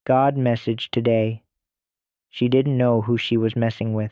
God message today. She didn't know who she was messing with.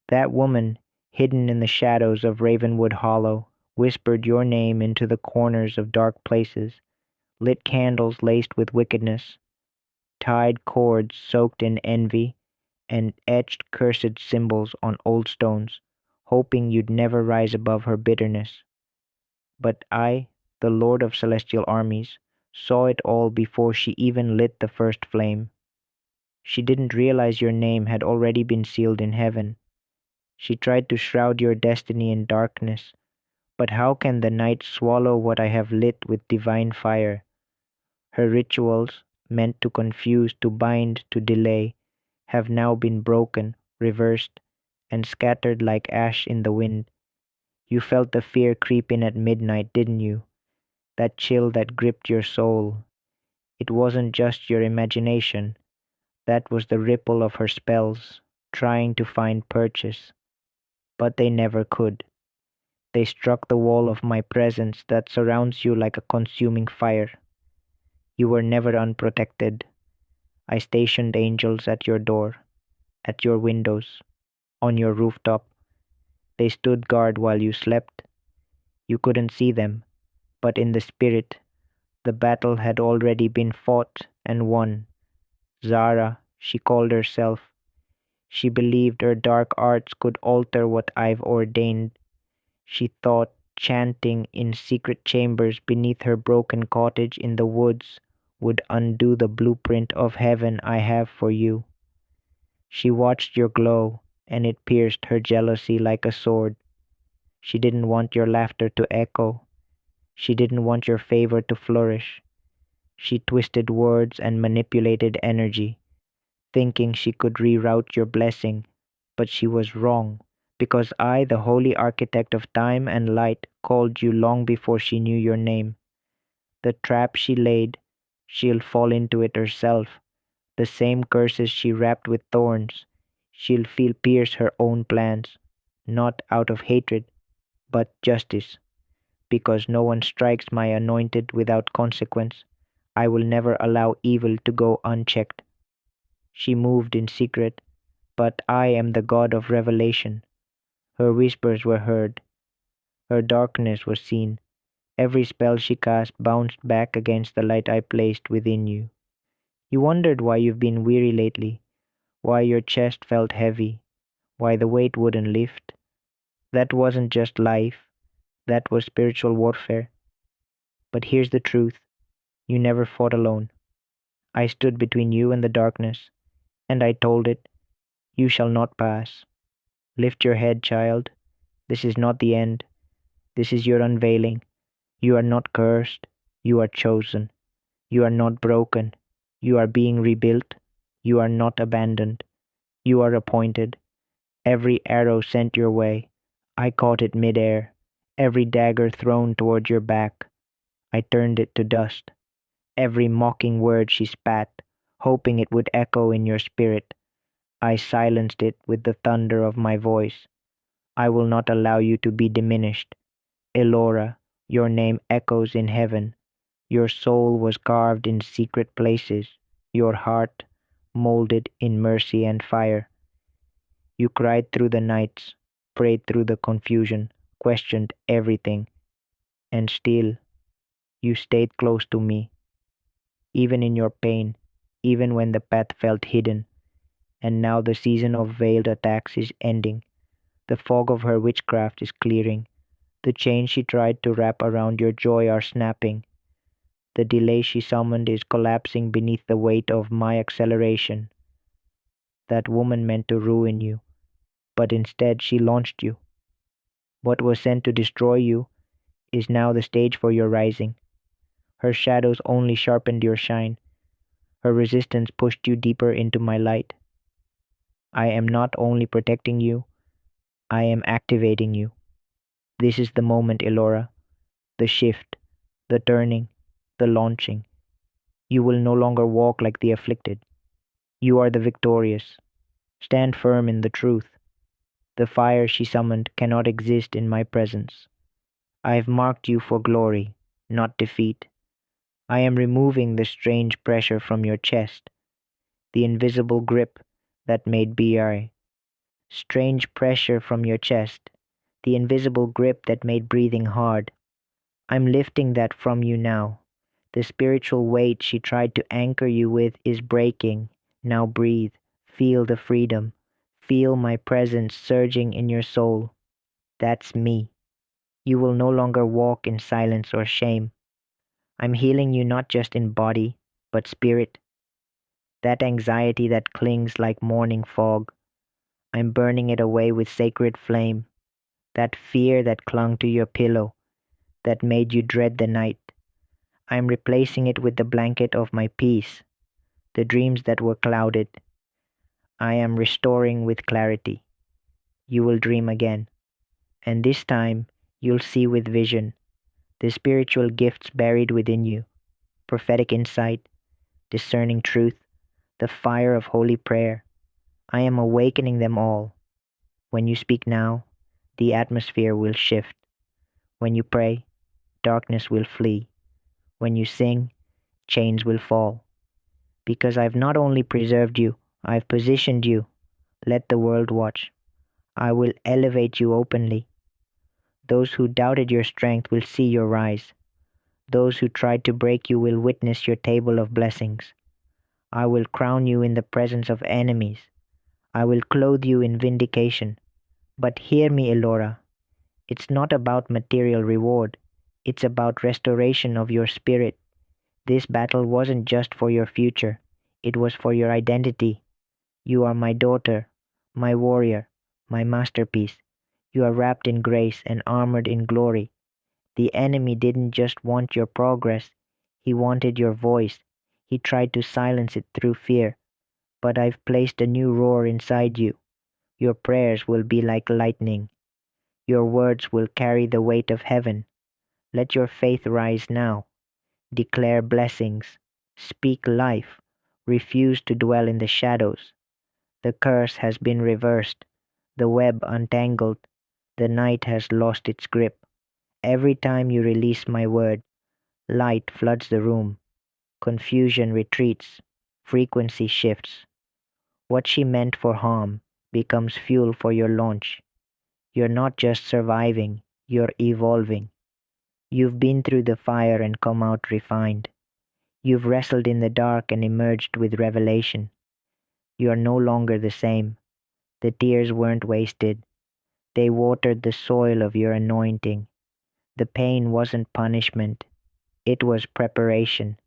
That woman, hidden in the shadows of Ravenwood Hollow, whispered your name into the corners of dark places, lit candles laced with wickedness, tied cords soaked in envy, and etched cursed symbols on old stones, hoping you'd never rise above her bitterness. But I, the Lord of celestial armies, saw it all before she even lit the first flame. She didn't realize your name had already been sealed in heaven. She tried to shroud your destiny in darkness, but how can the night swallow what I have lit with divine fire? Her rituals, meant to confuse, to bind, to delay, have now been broken, reversed, and scattered like ash in the wind. You felt the fear creep in at midnight, didn't you? That chill that gripped your soul. It wasn't just your imagination. That was the ripple of her spells, trying to find purchase. But they never could. They struck the wall of my presence that surrounds you like a consuming fire. You were never unprotected. I stationed angels at your door, at your windows, on your rooftop. They stood guard while you slept. You couldn't see them, but in the spirit, the battle had already been fought and won. Zara, she called herself. She believed her dark arts could alter what I've ordained. She thought chanting in secret chambers beneath her broken cottage in the woods would undo the blueprint of heaven I have for you. She watched your glow, and it pierced her jealousy like a sword. She didn't want your laughter to echo. She didn't want your favor to flourish. She twisted words and manipulated energy, thinking she could reroute your blessing, but she was wrong, because I, the holy architect of time and light, called you long before she knew your name. The trap she laid, she'll fall into it herself. The same curses she wrapped with thorns, she'll feel pierce her own plans, not out of hatred, but justice, because no one strikes my anointed without consequence. I will never allow evil to go unchecked. She moved in secret, but I am the God of revelation. Her whispers were heard, her darkness was seen. Every spell she cast bounced back against the light I placed within you. You wondered why you've been weary lately, why your chest felt heavy, why the weight wouldn't lift. That wasn't just life, that was spiritual warfare. But here's the truth, you never fought alone. I stood between you and the darkness, and I told it, you shall not pass. Lift your head, child. This is not the end. This is your unveiling. You are not cursed. You are chosen. You are not broken. You are being rebuilt. You are not abandoned. You are appointed. Every arrow sent your way, I caught it midair. Every dagger thrown toward your back, I turned it to dust. Every mocking word she spat, hoping it would echo in your spirit, I silenced it with the thunder of my voice. I will not allow you to be diminished. Elora, your name echoes in heaven. Your soul was carved in secret places, your heart molded in mercy and fire. You cried through the nights, prayed through the confusion, questioned everything, and still you stayed close to me, even in your pain, even when the path felt hidden. And now the season of veiled attacks is ending. The fog of her witchcraft is clearing. The chains she tried to wrap around your joy are snapping. The delay she summoned is collapsing beneath the weight of my acceleration. That woman meant to ruin you, but instead she launched you. What was sent to destroy you is now the stage for your rising. Her shadows only sharpened your shine. Her resistance pushed you deeper into my light. I am not only protecting you, I am activating you. This is the moment, Elora. The shift, the turning, the launching. You will no longer walk like the afflicted. You are the victorious. Stand firm in the truth. The fire she summoned cannot exist in my presence. I have marked you for glory, not defeat. I am removing the strange pressure from your chest, the invisible grip that made BI. Strange pressure from your chest, the invisible grip that made breathing hard. I'm lifting that from you now. The spiritual weight she tried to anchor you with is breaking. Now breathe. Feel the freedom. Feel my presence surging in your soul. That's me. You will no longer walk in silence or shame. I'm healing you not just in body, but spirit. That anxiety that clings like morning fog, I'm burning it away with sacred flame. That fear that clung to your pillow, that made you dread the night, I am replacing it with the blanket of my peace. The dreams that were clouded, I am restoring with clarity. You will dream again, and this time you'll see with vision the spiritual gifts buried within you, prophetic insight, discerning truth, the fire of holy prayer. I am awakening them all. When you speak now, the atmosphere will shift. When you pray, darkness will flee. When you sing, chains will fall. Because I've not only preserved you, I've positioned you. Let the world watch. I will elevate you openly. Those who doubted your strength will see your rise. Those who tried to break you will witness your table of blessings. I will crown you in the presence of enemies. I will clothe you in vindication. But hear me, Elora. It's not about material reward. It's about restoration of your spirit. This battle wasn't just for your future. It was for your identity. You are my daughter, my warrior, my masterpiece. You are wrapped in grace and armored in glory. The enemy didn't just want your progress, he wanted your voice. He tried to silence it through fear. But I've placed a new roar inside you. Your prayers will be like lightning. Your words will carry the weight of heaven. Let your faith rise now. Declare blessings. Speak life. Refuse to dwell in the shadows. The curse has been reversed, the web untangled, the night has lost its grip. Every time you release my word, light floods the room, confusion retreats, frequency shifts. What she meant for harm becomes fuel for your launch. You're not just surviving, you're evolving. You've been through the fire and come out refined. You've wrestled in the dark and emerged with revelation. You are no longer the same. The tears weren't wasted. They watered the soil of your anointing. The pain wasn't punishment, it was preparation.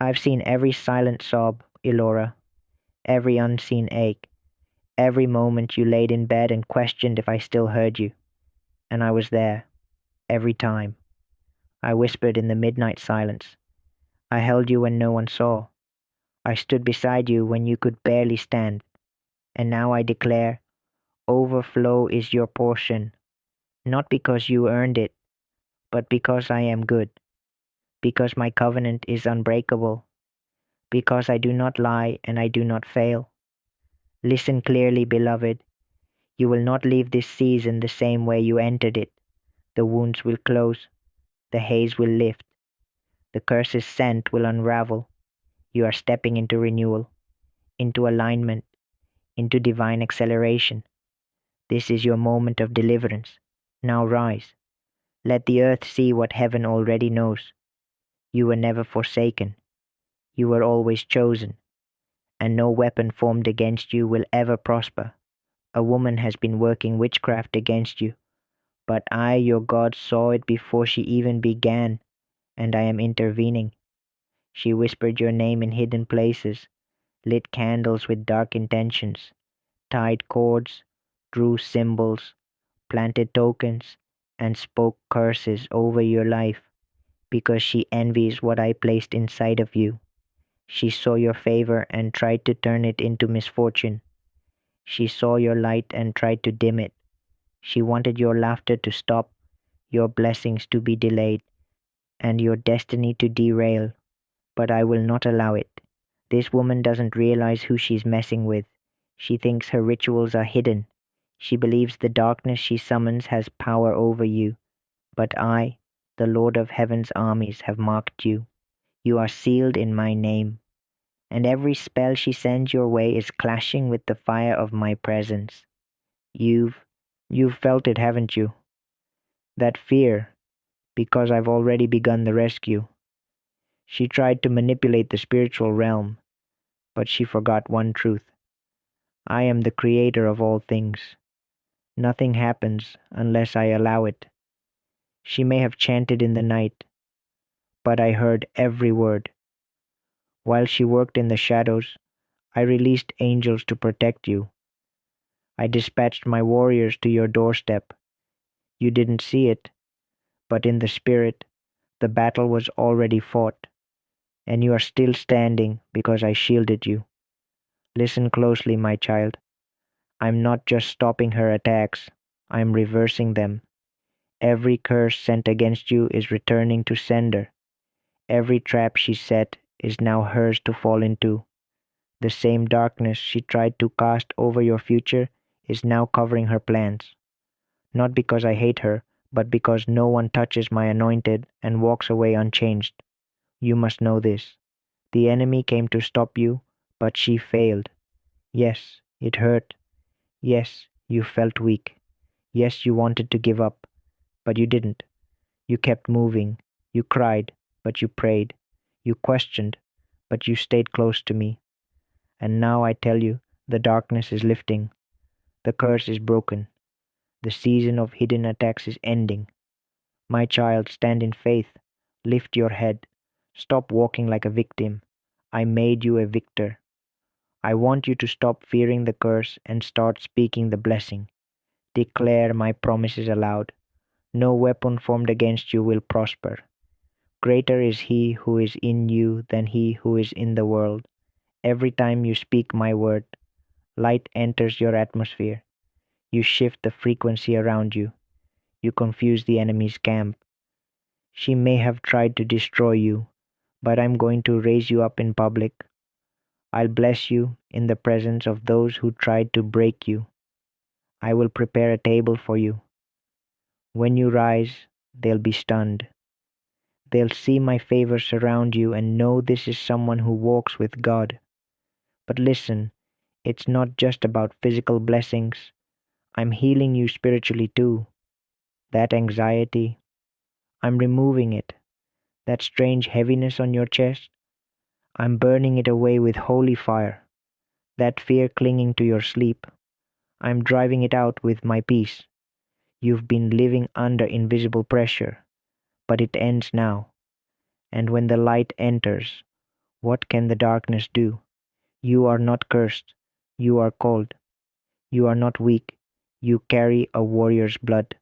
I've seen every silent sob, Elora, every unseen ache, every moment you laid in bed and questioned if I still heard you. And I was there, every time. I whispered in the midnight silence. I held you when no one saw. I stood beside you when you could barely stand. And now I declare, overflow is your portion, not because you earned it, but because I am good, because my covenant is unbreakable, because I do not lie and I do not fail. Listen clearly, beloved. You will not leave this season the same way you entered it. The wounds will close, the haze will lift, the curse's scent will unravel. You are stepping into renewal, into alignment, into divine acceleration. This is your moment of deliverance. Now rise. Let the earth see what heaven already knows. You were never forsaken. You were always chosen, and no weapon formed against you will ever prosper. A woman has been working witchcraft against you, but I, your God, saw it before she even began, and I am intervening. She whispered your name in hidden places, lit candles with dark intentions, tied cords, drew symbols, planted tokens, and spoke curses over your life because she envies what I placed inside of you. She saw your favor and tried to turn it into misfortune. She saw your light and tried to dim it. She wanted your laughter to stop, your blessings to be delayed, and your destiny to derail. But I will not allow it. This woman doesn't realize who she's messing with. She thinks her rituals are hidden. She believes the darkness she summons has power over you. But I, the Lord of Heaven's armies, have marked you. You are sealed in my name, and every spell she sends your way is clashing with the fire of my presence. You've you've felt it, haven't you? That fear, because I've already begun the rescue. She tried to manipulate the spiritual realm, but she forgot one truth. I am the creator of all things. Nothing happens unless I allow it. She may have chanted in the night, but I heard every word. While she worked in the shadows, I released angels to protect you. I dispatched my warriors to your doorstep. You didn't see it, but in the spirit, the battle was already fought, and you are still standing because I shielded you. Listen closely, my child. I'm not just stopping her attacks, I'm reversing them. Every curse sent against you is returning to sender. Every trap she set is now hers to fall into. The same darkness she tried to cast over your future is now covering her plans. Not because I hate her, but because no one touches my anointed and walks away unchanged. You must know this. The enemy came to stop you, but she failed. Yes, it hurt. Yes, you felt weak. Yes, you wanted to give up, but you didn't. You kept moving. You cried, but you prayed. You questioned, but you stayed close to me. And now I tell you, the darkness is lifting. The curse is broken. The season of hidden attacks is ending. My child, stand in faith. Lift your head. Stop walking like a victim. I made you a victor. I want you to stop fearing the curse and start speaking the blessing. Declare my promises aloud. No weapon formed against you will prosper. Greater is he who is in you than he who is in the world. Every time you speak my word, light enters your atmosphere. You shift the frequency around you. You confuse the enemy's camp. She may have tried to destroy you, but I'm going to raise you up in public. I'll bless you in the presence of those who tried to break you. I will prepare a table for you. When you rise, they'll be stunned. They'll see my favor surround you and know this is someone who walks with God. But listen, it's not just about physical blessings. I'm healing you spiritually too. That anxiety, I'm removing it. That strange heaviness on your chest, I'm burning it away with holy fire. That fear clinging to your sleep, I'm driving it out with my peace. You've been living under invisible pressure, but it ends now. And when the light enters, what can the darkness do? You are not cursed. You are called. You are not weak. You carry a warrior's blood.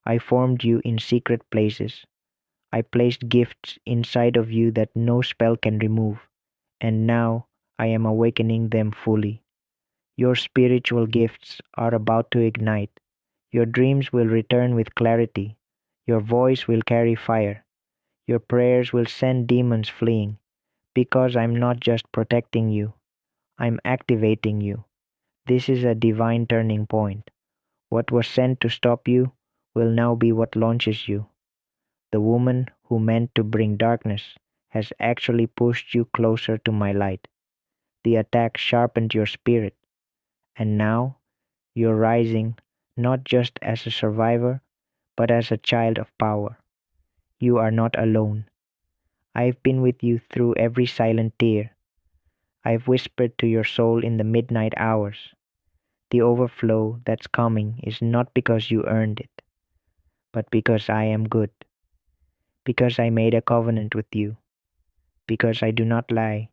I formed you in secret places. I placed gifts inside of you that no spell can remove. And now I am awakening them fully. Your spiritual gifts are about to ignite. Your dreams will return with clarity. Your voice will carry fire. Your prayers will send demons fleeing. Because I'm not just protecting you, I'm activating you. This is a divine turning point. What was sent to stop you will now be what launches you. The woman who meant to bring darkness has actually pushed you closer to my light. The attack sharpened your spirit, and now you're rising not just as a survivor, but as a child of power. You are not alone. I've been with you through every silent tear. I've whispered to your soul in the midnight hours. The overflow that's coming is not because you earned it, but because I am good, because I made a covenant with you, because I do not lie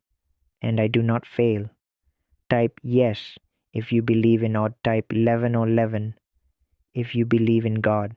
and I do not fail. Type yes if you believe in, or type 11 or 11 if you believe in God.